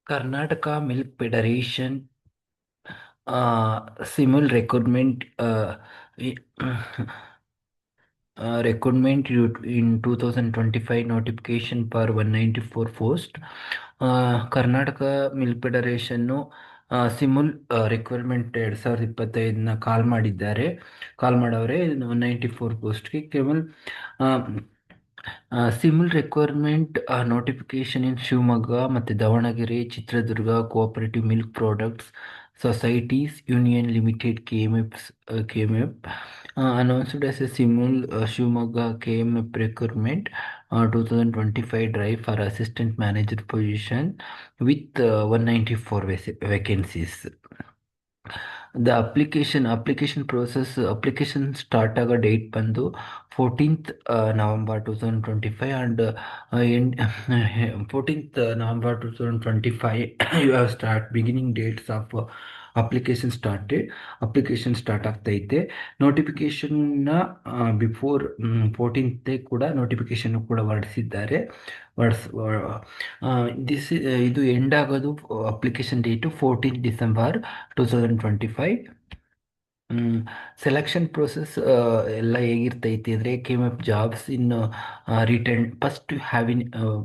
Karnataka Milk Federation simul recruitment i- recruitment in 2025 notification per 194 post. Karnataka milk ಫೆಡರೇಷನ್ನು Shimul requirement 2025ನ call ಮಾಡವ್ರೆ 194 ಪೋಸ್ಟ್ಗೆ ಕೇವಲ್ Shimul requirement notification in Shivamogga ಮತ್ತು Davanagere Chitradurga cooperative milk products societies union limited KMF announced as a simul Shivamogga KMF recruitment 2025 drive for assistant manager position with 194 vacancies. The application start ಆಗೋ date ಬಂದು 14th November 2025 and in 14th November 2025 you have start beginning dates of application start ಆಗ್ತೈತೆ. ನೋಟಿಫಿಕೇಶನ್ನ before 14th ಕೂಡ notification ಕೂಡ ಹೊರಡಿಸ್ ಇದು end ಆಗೋದು application date 14th December 2025. Selection process ಎಲ್ಲ ಹೇಗಿರ್ತೈತಿ ಅಂದರೆ KMF jobs in return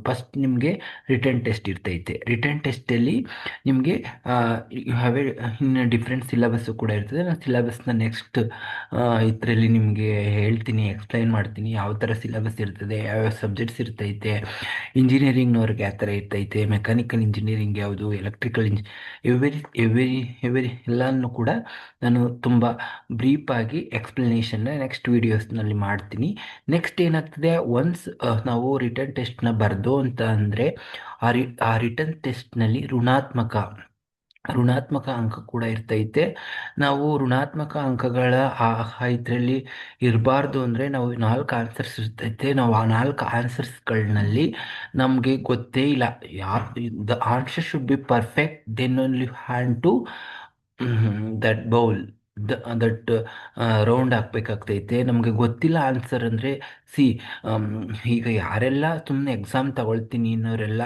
first ನಿಮಗೆ ರಿಟರ್ನ್ ಟೆಸ್ಟ್ ಇರ್ತೈತೆ. Return ಟೆಸ್ಟಲ್ಲಿ ನಿಮಗೆ ಹ್ಯಾವ್ ಇನ್ನು ಡಿಫ್ರೆಂಟ್ ಸಿಲೆಬಸ್ಸು ಕೂಡ ಇರ್ತದೆ. ನಾನು ಸಿಲೆಬಸ್ನ ನೆಕ್ಸ್ಟ್ ಇದರಲ್ಲಿ ನಿಮಗೆ ಹೇಳ್ತೀನಿ, ಎಕ್ಸ್ಪ್ಲೈನ್ ಮಾಡ್ತೀನಿ ಯಾವ ಥರ ಸಿಲೆಬಸ್ ಇರ್ತದೆ, ಯಾವ್ಯಾವ ಸಬ್ಜೆಕ್ಟ್ಸ್ ಇರ್ತೈತೆ, ಇಂಜಿನಿಯರಿಂಗ್ನವ್ರಿಗೆ ಯಾವ ಥರ ಇರ್ತೈತೆ, ಮೆಕ್ಯಾನಿಕಲ್ ಇಂಜಿನಿಯರಿಂಗ್ ಯಾವುದು, ಎಲೆಕ್ಟ್ರಿಕಲ್ ಎವರಿ ಎಲ್ಲನೂ ಕೂಡ ನಾನು ತುಂಬ ಬ್ರೀಫಾಗಿ ಎಕ್ಸ್ಪ್ಲನೇಷನ್ನ ನೆಕ್ಸ್ಟ್ ವೀಡಿಯೋಸ್ನಲ್ಲಿ ಮಾಡ್ತೀನಿ. ನೆಕ್ಸ್ಟ್ ಏನಾಗ್ತದೆ, ಒನ್ಸ್ ನಾವು ರಿಟರ್ನ್ ಟೆಸ್ಟ್ನ ಬರೆದು ಅಂತ ಅಂದರೆ ಆ ರಿಟರ್ನ್ ಟೆಸ್ಟ್ನಲ್ಲಿ ಋಣಾತ್ಮಕ ಅಂಕ ಕೂಡ ಇರ್ತೈತೆ. ನಾವು ಋಣಾತ್ಮಕ ಅಂಕಗಳ ಇದರಲ್ಲಿ ಇರಬಾರ್ದು ಅಂದರೆ ನಾವು 4 ಆನ್ಸರ್ಸ್ ಇರ್ತೈತೆ. ನಾವು ಆ 4 ಆನ್ಸರ್ಸ್ಗಳಲ್ಲಿ ನಮಗೆ ಗೊತ್ತೇ ಇಲ್ಲ, the answer should be perfect then only hand to that bowl that round ಹಾಕ್ಬೇಕಾಗ್ತೈತೆ. ನಮಗೆ ಗೊತ್ತಿಲ್ಲ ಆನ್ಸರ್ ಅಂದರೆ ಈಗ ಯಾರೆಲ್ಲ ಸುಮ್ಮನೆ ಎಕ್ಸಾಮ್ ತಗೊಳ್ತೀನಿ ಅನ್ನೋರೆಲ್ಲ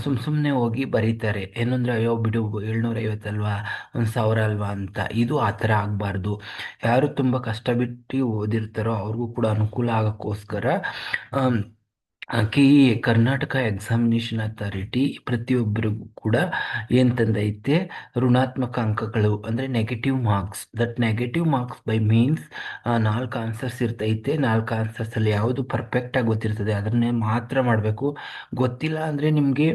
ಸುಮ್ಮನೆ ಹೋಗಿ ಬರೀತಾರೆ. ಏನಂದರೆ ಅಯ್ಯೋ ಬಿಡು 750 ಅಲ್ವಾ, 1000 ಅಲ್ವಾ ಅಂತ. ಇದು ಆ ಥರ ಆಗಬಾರ್ದು. ಯಾರು ತುಂಬ ಕಷ್ಟಬಿಟ್ಟು ಓದಿರ್ತಾರೋ ಅವ್ರಿಗೂ ಕೂಡ ಅನುಕೂಲ ಆಗೋಕ್ಕೋಸ್ಕರ KEA ಕರ್ನಾಟಕ ಎಕ್ಸಾಮಿನೇಷನ್ ಅಥಾರಿಟಿ ಪ್ರತಿಯೊಬ್ಬರಿಗೂ ಕೂಡ ಏನು ತಂದೈತೆ, ಋಣಾತ್ಮಕ ಅಂಕಗಳು ಅಂದರೆ negative marks. That negative marks by means 4 answers ಇರ್ತೈತೆ. 4 ಆನ್ಸರ್ಸಲ್ಲಿ ಯಾವುದು ಪರ್ಫೆಕ್ಟಾಗಿ ಗೊತ್ತಿರ್ತದೆ ಅದನ್ನೇ ಮಾತ್ರ ಮಾಡಬೇಕು. ಗೊತ್ತಿಲ್ಲ ಅಂದರೆ ನಿಮಗೆ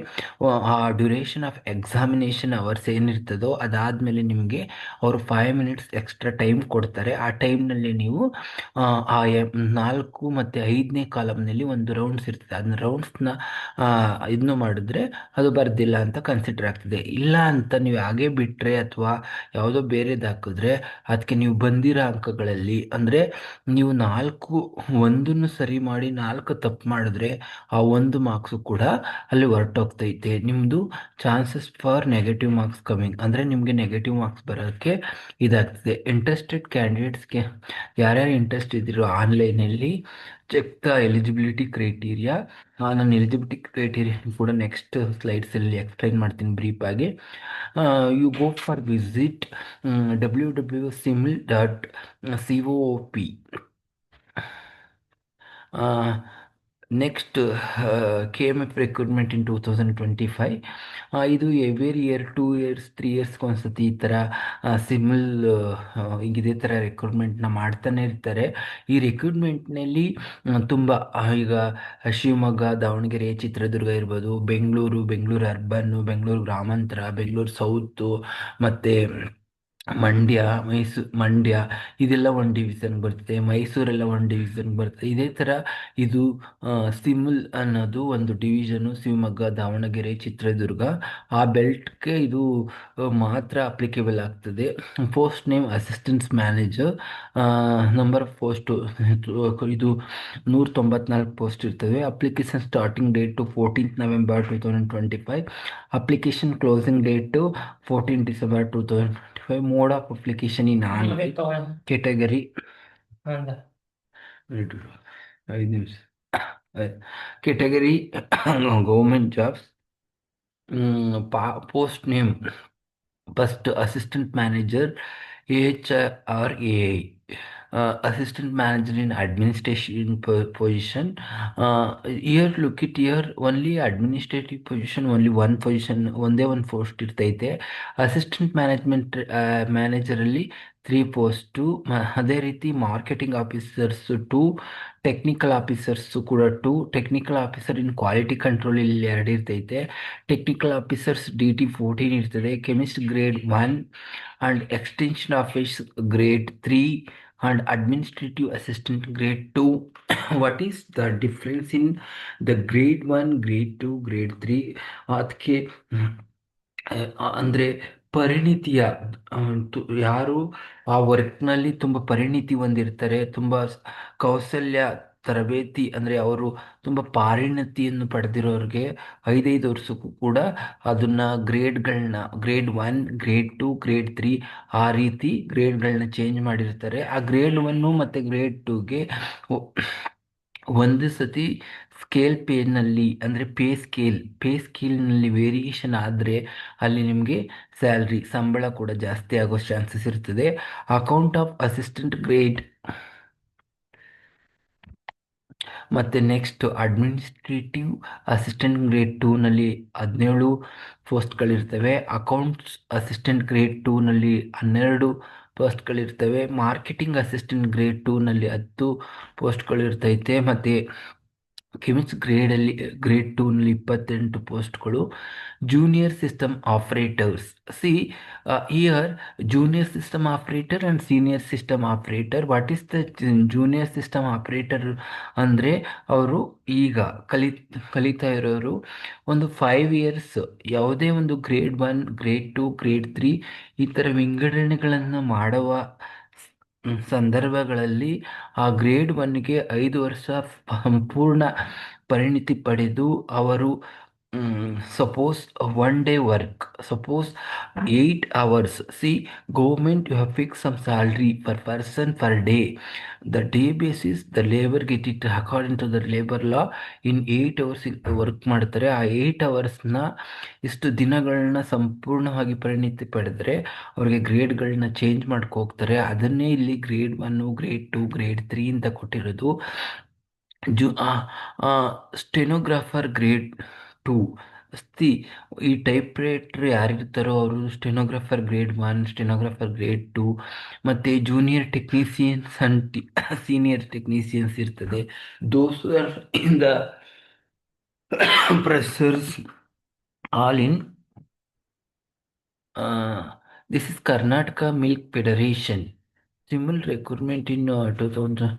ಆ ಡ್ಯೂರೇಷನ್ ಆಫ್ ಎಕ್ಸಾಮಿನೇಷನ್ ಅವರ್ಸ್ ಏನಿರ್ತದೋ ಅದಾದಮೇಲೆ ನಿಮಗೆ ಅವರು 5 minutes ಎಕ್ಸ್ಟ್ರಾ ಟೈಮ್ ಕೊಡ್ತಾರೆ. ಆ ಟೈಮ್ನಲ್ಲಿ ನೀವು ಆ 4 ಮತ್ತು 5ನೇ ಕಾಲಮ್ನಲ್ಲಿ ಒಂದು ರೌಂಡ್ಸ್ ಇರ್ತದೆ. ಅದನ್ನ ರೌಂಡ್ಸ್ನ ಇದನ್ನು ಮಾಡಿದ್ರೆ ಅದು ಬರ್ದಿಲ್ಲ ಅಂತ ಕನ್ಸಿಡರ್ ಆಗ್ತದೆ. ಇಲ್ಲ ಅಂತ ನೀವು ಹಾಗೆ ಬಿಟ್ಟರೆ ಅಥವಾ ಯಾವುದೋ ಬೇರೆದು ಹಾಕಿದ್ರೆ ಅದಕ್ಕೆ ನೀವು ಬಂದಿರೋ ಅಂಕಗಳಲ್ಲಿ ಅಂದರೆ ನೀವು 4 ಒಂದನ್ನು ಸರಿ ಮಾಡಿ 4 ತಪ್ಪು ಮಾಡಿದ್ರೆ ಆ 1 ಮಾರ್ಕ್ಸು ಕೂಡ ಅಲ್ಲಿ ಹೊರಟೋಗ್ತೈತೆ. ನಿಮ್ಮದು chances for negative marks coming ಅಂದರೆ ನಿಮಗೆ ನೆಗೆಟಿವ್ ಮಾರ್ಕ್ಸ್ ಬರೋಕ್ಕೆ ಇದಾಗ್ತದೆ. ಇಂಟ್ರೆಸ್ಟೆಡ್ ಕ್ಯಾಂಡಿಡೇಟ್ಸ್ಗೆ ಯಾರ್ಯಾರು ಇಂಟ್ರೆಸ್ಟ್ ಇದ್ದಿರೋ ಆನ್ಲೈನಲ್ಲಿ ಚೆಕ್ ದ ಎಲಿಜಿಬಿಲಿಟಿ ಕ್ರೈಟೀರಿಯಾ. ನಾನು ಎಲಿಜಿಬಿಲಿಟಿ ಕ್ರೈಟೀರಿಯಾ ಕೂಡ ನೆಕ್ಸ್ಟ್ ಸ್ಲೈಡ್ಸಲ್ಲಿ ಎಕ್ಸ್ಪ್ಲೈನ್ ಮಾಡ್ತೀನಿ ಬ್ರೀಫಾಗಿ. You go for visit www.simil.coop. Next KMF recruitment in 2025. ಇದು ಎವ್ರಿ ಇಯರ್ 2 years 3 yearsಗೆ ಒಂದ್ಸತಿ ಈ ಥರ ಸಿಮಿಲ್ ಈಗ ಇದೇ ಥರ ರಿಕ್ರೂಟ್ಮೆಂಟ್ನ ಮಾಡ್ತಾನೆ ಇರ್ತಾರೆ. ಈ ರಿಕ್ರೂಟ್ಮೆಂಟ್ನಲ್ಲಿ ತುಂಬ ಈಗ ಶಿವಮೊಗ್ಗ, ದಾವಣಗೆರೆ, ಚಿತ್ರದುರ್ಗ ಇರ್ಬೋದು, ಬೆಂಗಳೂರು ಅರ್ಬನ್ನು, ಬೆಂಗಳೂರು ಗ್ರಾಮಾಂತರ, ಬೆಂಗಳೂರು ಸೌತು ಮತ್ತು ಮಂಡ್ಯ ಇದೆಲ್ಲ ಒಂದು ಡಿವಿಷನ್ ಬರ್ತದೆ. ಮೈಸೂರೆಲ್ಲ ಒಂದು ಡಿವಿಷನ್ ಬರ್ತದೆ. ಇದೇ ಥರ ಇದು ಸಿಮಿಲ್ ಅನ್ನೋದು ಒಂದು ಡಿವಿಷನು ಶಿವಮೊಗ್ಗ, ದಾವಣಗೆರೆ, ಚಿತ್ರದುರ್ಗ ಆ ಬೆಲ್ಟ್ಗೆ ಇದು ಮಾತ್ರ ಅಪ್ಲಿಕೇಬಲ್ ಆಗ್ತದೆ. Post name assistants manager. Number of post ಇದು 194 ಪೋಸ್ಟ್ ಇರ್ತವೆ. Application starting date 14th November 2025. Application closing date 14th December 2025. Mode of application in on category 5 ನಿಮಿಷ category government jobs. Post name. First, assistant manager, AHR AI. Assistant manager in administration position. Here, look it here, only administrative position, only one position, ಒಂದೇ ಒಂದು post ಇರ್ತೈತೆ. Assistant management ಮ್ಯಾನೇಜರಲ್ಲಿ three post. ಅದೇ ರೀತಿ marketing officers two, technical officers ಕೂಡ two. Technical officer in quality control ಇಲ್ಲಿ ಎರಡು ಇರ್ತೈತೆ. ಟೆಕ್ನಿಕಲ್ ಆಫೀಸರ್ಸ್ DT 14 ಇರ್ತದೆ. Chemist grade 1 and extension office grade 3 and administrative assistant grade 2. What is the difference in the grade 1, grade 2, grade 3? ಅದಕ್ಕೆ ಅಂದರೆ ಪರಿಣಿತಿಯ ಯಾರು ಆ ವರ್ಕ್ನಲ್ಲಿ ತುಂಬ ಪರಿಣಿತಿ ಹೊಂದಿರ್ತಾರೆ, ತುಂಬ ಕೌಶಲ್ಯ ತರಬೇತಿ ಅಂದರೆ ಅವರು ತುಂಬ ಪಾರಿಣತಿಯನ್ನು ಪಡೆದಿರೋರಿಗೆ 5 ವರ್ಷಕ್ಕೂ ಕೂಡ ಅದನ್ನು ಗ್ರೇಡ್ಗಳನ್ನ ಗ್ರೇಡ್ 1, ಗ್ರೇಡ್ 2, ಗ್ರೇಡ್ 3 ಆ ರೀತಿ ಗ್ರೇಡ್ಗಳನ್ನ ಚೇಂಜ್ ಮಾಡಿರ್ತಾರೆ. ಆ ಗ್ರೇಡ್ 1 ಮತ್ತು ಗ್ರೇಡ್ 2ಗೆ ಒಂದು ಸತಿ ಸ್ಕೇಲ್ ಪೇನಲ್ಲಿ ಅಂದರೆ ಪೇ ಸ್ಕೇಲ್ನಲ್ಲಿ ವೇರಿಯೇಷನ್ ಆದರೆ ಅಲ್ಲಿ ನಿಮಗೆ ಸಂಬಳ ಕೂಡ ಜಾಸ್ತಿ ಆಗೋ ಚಾನ್ಸಸ್ ಇರ್ತದೆ. ಅಕೌಂಟ್ ಆಫ್ ಅಸಿಸ್ಟೆಂಟ್ ಗ್ರೇಡ್ ಮತ್ತು ನೆಕ್ಸ್ಟ್ ಅಡ್ಮಿನಿಸ್ಟ್ರೇಟಿವ್ ಅಸಿಸ್ಟೆಂಟ್ ಗ್ರೇಡ್ 2ನಲ್ಲಿ 17 ಪೋಸ್ಟ್ಗಳಿರ್ತವೆ. ಅಕೌಂಟ್ಸ್ ಅಸಿಸ್ಟೆಂಟ್ ಗ್ರೇಡ್ 2ನಲ್ಲಿ 12 ಪೋಸ್ಟ್ಗಳಿರ್ತವೆ. ಮಾರ್ಕೆಟಿಂಗ್ ಅಸಿಸ್ಟೆಂಟ್ ಗ್ರೇಡ್ 2ನಲ್ಲಿ 10 ಪೋಸ್ಟ್ಗಳಿರ್ತೈತೆ. ಮತ್ತು ಕೆಮಿಸ್ಟ್ ಗ್ರೇಡ್ 2ನಲ್ಲಿ 28 ಪೋಸ್ಟ್ಗಳು. Junior system operators, senior junior system operator and senior system operator. What is the junior system operator ಅಂದರೆ ಅವರು ಈಗ ಕಲಿತಾ ಇರೋರು ಒಂದು 5 ಇಯರ್ಸ್ ಯಾವುದೇ ಒಂದು ಗ್ರೇಡ್ 1, ಗ್ರೇಡ್ 2, ಗ್ರೇಡ್ 3 ಈ ಥರ ವಿಂಗಡಣೆಗಳನ್ನು ಮಾಡುವ ಸಂದರ್ಭಗಳಲ್ಲಿ ಆ ಗ್ರೇಡ್ 1ಗೆ 5 ವರ್ಷ ಸಂಪೂರ್ಣ ಪರಿಣಿತಿ ಪಡೆದು ಅವರು suppose 1 day work, suppose 8 hours. See government you have fix some salary per person per day. The day basis the labour get it according to the labour law. In 8 hours work ಮಾಡ್ತಾರೆ. ಆ 8 hours ಇಷ್ಟು ದಿನಗಳನ್ನ ಸಂಪೂರ್ಣವಾಗಿ ಪರಿಣಿತಿ ಪಡೆದರೆ ಅವ್ರಿಗೆ ಗ್ರೇಡ್ಗಳನ್ನ change ಹೋಗ್ತಾರೆ. ಅದನ್ನೇ ಇಲ್ಲಿ ಗ್ರೇಡ್ 1, ಗ್ರೇಡ್ 2, ಗ್ರೇಡ್ 3 ಅಂತ ಕೊಟ್ಟಿರೋದು. ಜು ಸ್ಟೆನೋಗ್ರಾಫರ್ ಗ್ರೇಡ್ 2. ಸಿ ಈ ಟೈಪ್ ರೈಟರ್ ಯಾರಿರ್ತಾರೋ ಅವರು ಸ್ಟೆನೋಗ್ರಾಫರ್ ಗ್ರೇಡ್ 1, ಸ್ಟೆನೋಗ್ರಾಫರ್ ಗ್ರೇಡ್ 2 ಮತ್ತು junior technicians and senior technicians ಇರ್ತದೆ. Those are in the pressers all in this is Karnataka milk federation. Shimul recruitment in 2000.